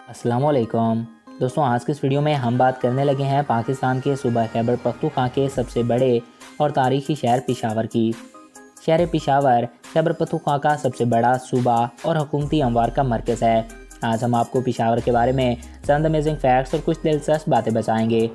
अस्सलाम वालेकुम दोस्तों, आज की इस वीडियो में हम बात करने लगे हैं पाकिस्तान के सूबा खैबर पख्तूनख्वा के सबसे बड़े और तारीखी शहर पेशावर की। शहर पेशावर खैबर पख्तूनख्वा का सबसे बड़ा सूबा और हुकूमती अमवार का मरकज़ है। आज हम आपको पेशावर के बारे में चंद अमेजिंग फैक्ट्स और कुछ दिलचस्प बातें बताएंगे।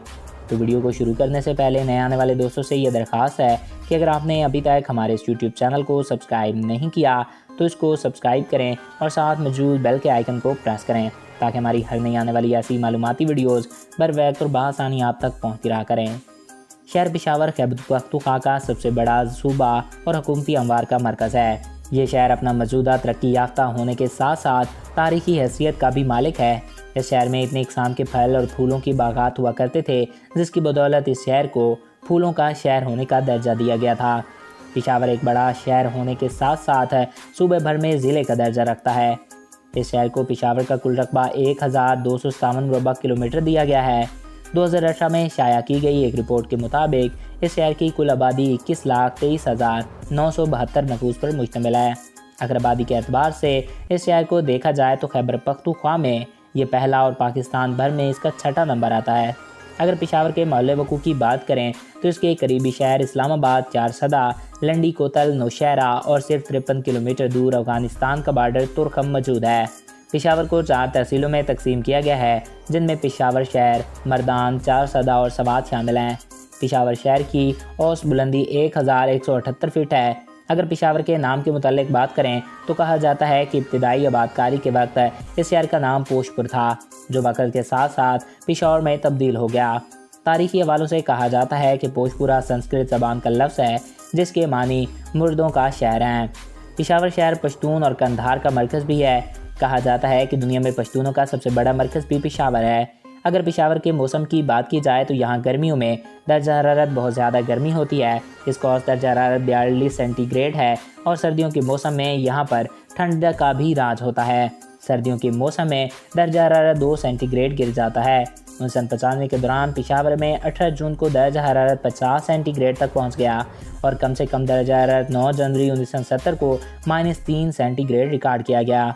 तो वीडियो को शुरू करने से पहले नए आने वाले दोस्तों से ये दरख्वास्त है कि अगर आपने अभी तक हमारे इस यूट्यूब चैनल को सब्सक्राइब नहीं किया तो इसको सब्सक्राइब करें और साथ मौजूद बेल के आइकन को प्रेस करें ताकि हमारी हर नई आने वाली ऐसी मालूमाती वीडियोज़ बर वक्त और बआसानी आप तक पहुँचती रहा करें। शहर पेशावर खैबर पख्तूनख्वा का सबसे बड़ा सूबा और हुकूमती अमवार का मरकज़ है। ये शहर अपना मौजूदा तरक्की याफ्ता होने के साथ साथ तारीखी हैसियत का भी मालिक है। इस शहर में इतने इकसाम के फल और फूलों की बागात हुआ करते थे जिसकी बदौलत इस शहर को फूलों का शहर होने का दर्जा दिया गया था। पेशावर एक बड़ा शहर होने के साथ साथ सूबे भर में ज़िले का दर्जा रखता है। इस शहर को पेशावर का कुल रकबा 1257 मुरबा किलोमीटर दिया गया है। 2018 में शाया की गई एक रिपोर्ट के मुताबिक इस शहर की कुल आबादी 21,23,972 नफूस पर मुश्तमिल है। अगर आबादी के एतबार से इस शहर को देखा जाए तो खैबर पख्तूनख्वा में ये पहला और पाकिस्तान भर में इसका छठा नंबर आता है। अगर पेशावर के महल्ले वकू की बात करें तो इसके करीबी शहर इस्लामाबाद, चारसदा, लंडी कोतल, नौशहरा और सिर्फ 53 किलोमीटर दूर अफगानिस्तान का बॉर्डर तुर्खम मौजूद है। पेशावर को 4 तहसीलों में तकसीम किया गया है जिनमें पेशावर शहर, मर्दान, चारसदा और सवात शामिल हैं। पेशावर शहर की औसत बुलंदी 1178 फीट है। अगर पेशावर के नाम के मुतालिक बात करें तो कहा जाता है कि इब्तिदाई आबादकारी के वक्त इस शहर का नाम पोशपुर था जो वक्त के साथ साथ पेशावर में तब्दील हो गया। तारीखी हवालों से कहा जाता है कि पोशपुरा संस्कृत ज़बान का लफ्ज़ है जिसके मानी मुर्दों का शहर है। पेशावर शहर पश्तून और कंधार का मरकज़ भी है। कहा जाता है कि दुनिया में पश्तूनों का सबसे बड़ा मरकज़ भी पेशावर है। अगर पेशावर के मौसम की बात की जाए तो यहाँ गर्मियों में दर्जा हरारत बहुत ज़्यादा गर्मी होती है। इसका औसत दर्जा हरारत 42 सेंटीग्रेड है और सर्दियों के मौसम में यहाँ पर ठंड का भी राज होता है। सर्दियों के मौसम में दर्जा हरारत 2 सेंटीग्रेड गिर जाता है। 1995 के दौरान पेशावर में 18 जून को दर्जा हरारत 50 सेंटीग्रेड तक पहुँच गया और कम से कम दर्जा हरारत 9 जनवरी 1970 को -3 सेंटीग्रेड रिकॉर्ड किया गया।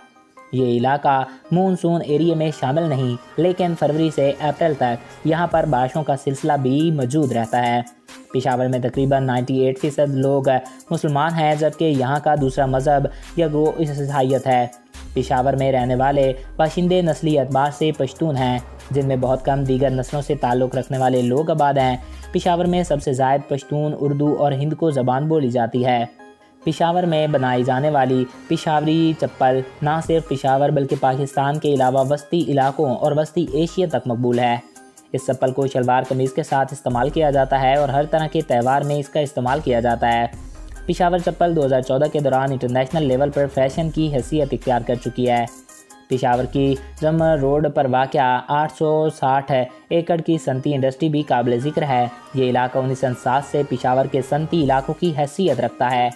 ये इलाका मानसून एरिया में शामिल नहीं, लेकिन फरवरी से अप्रैल तक यहाँ पर बारिशों का सिलसिला भी मौजूद रहता है। पेशावर में तकरीबन 98% लोग मुसलमान हैं जबकि यहाँ का दूसरा मज़हब या गो ईसाईयत है। पेशावर में रहने वाले बाशिंदे नस्ली एतबार से पश्तून हैं जिनमें बहुत कम दीगर नस्लों से ताल्लुक़ रखने वाले लोग आबाद हैं। पेशावर में सबसे ज़्यादा पश्तून, उर्दू और हिंद को ज़बान बोली जाती है। पेशावर में बनाई जाने वाली पेशावरी चप्पल ना सिर्फ पेशावर बल्कि पाकिस्तान के अलावा वस्ती इलाकों और वस्ती एशिया तक मकबूल है। इस चप्पल को शलवार कमीज़ के साथ इस्तेमाल किया जाता है और हर तरह के त्यौहार में इसका इस्तेमाल किया जाता है। पेशावर चप्पल 2014 के दौरान इंटरनेशनल लेवल पर फैशन की हैसियत इख्तियार कर चुकी है। पेशावर की जम रोड पर वाक़या 860 एकड़ की सनती इंडस्ट्री भी काबिल ज़िक्र है। ये इलाका 1907 से पेशावर के सनती इलाकों की हैसियत रखता है।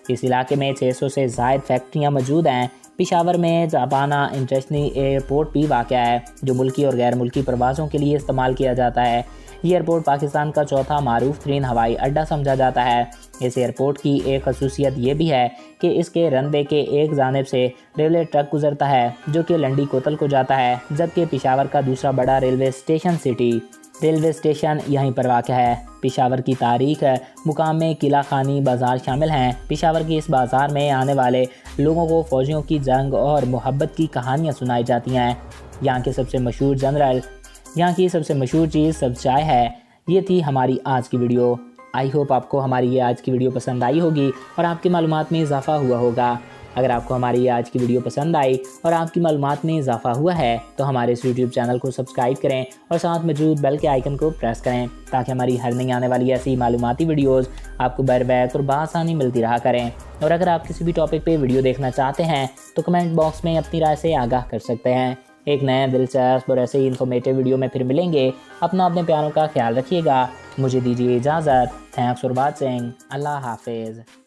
इस इलाके में 600 से ज़ायद फैक्ट्रियाँ मौजूद हैं। पेशावर में जापाना इंटरनेशनल एयरपोर्ट भी वाक़या है जो मुल्की और गैर मुल्की परवाज़ों के लिए इस्तेमाल किया जाता है। ये एयरपोर्ट पाकिस्तान का चौथा मारूफ तरीन हवाई अड्डा समझा जाता है। इस एयरपोर्ट की एक खसूसियत ये भी है कि इसके रनवे के एक जानिब से रेलवे ट्रैक गुजरता है जो कि लंडी कोतल को जाता है, जबकि पेशावर का दूसरा बड़ा railway station city railway station यहीं पर वाक़ है। पेशावर की तारीख मुकाम में किला खानी बाज़ार शामिल हैं। पेशावर की इस बाज़ार में आने वाले लोगों को फ़ौजियों की जंग और मोहब्बत की कहानियाँ सुनाई जाती हैं। यहाँ की सबसे मशहूर चीज़ सब चाय है। ये थी हमारी आज की वीडियो। आई होप आपको हमारी ये आज की वीडियो पसंद आई होगी और आपकी मालूमात में इजाफ़ा हुआ होगा। अगर आपको हमारी ये आज की वीडियो पसंद आई और आपकी मालूमात में इजाफ़ा हुआ है तो हमारे इस यूट्यूब चैनल को सब्सक्राइब करें और साथ मौजूद बेल के आइकन को प्रेस करें ताकि हमारी हर नई आने वाली ऐसी मालूमाती वीडियोज़ आपको बर वक्त और बआसानी मिलती रहा करें। और अगर आप किसी भी टॉपिक पे वीडियो देखना चाहते हैं तो कमेंट बॉक्स में अपनी राय से आगाह कर सकते हैं। एक नए दिलचस्प और ऐसे ही इन्फॉर्मेटिव वीडियो में फिर मिलेंगे। अपने प्यारों का ख्याल रखिएगा। मुझे दीजिए इजाज़त। Thanks for watching. अल्लाह हाफिज़।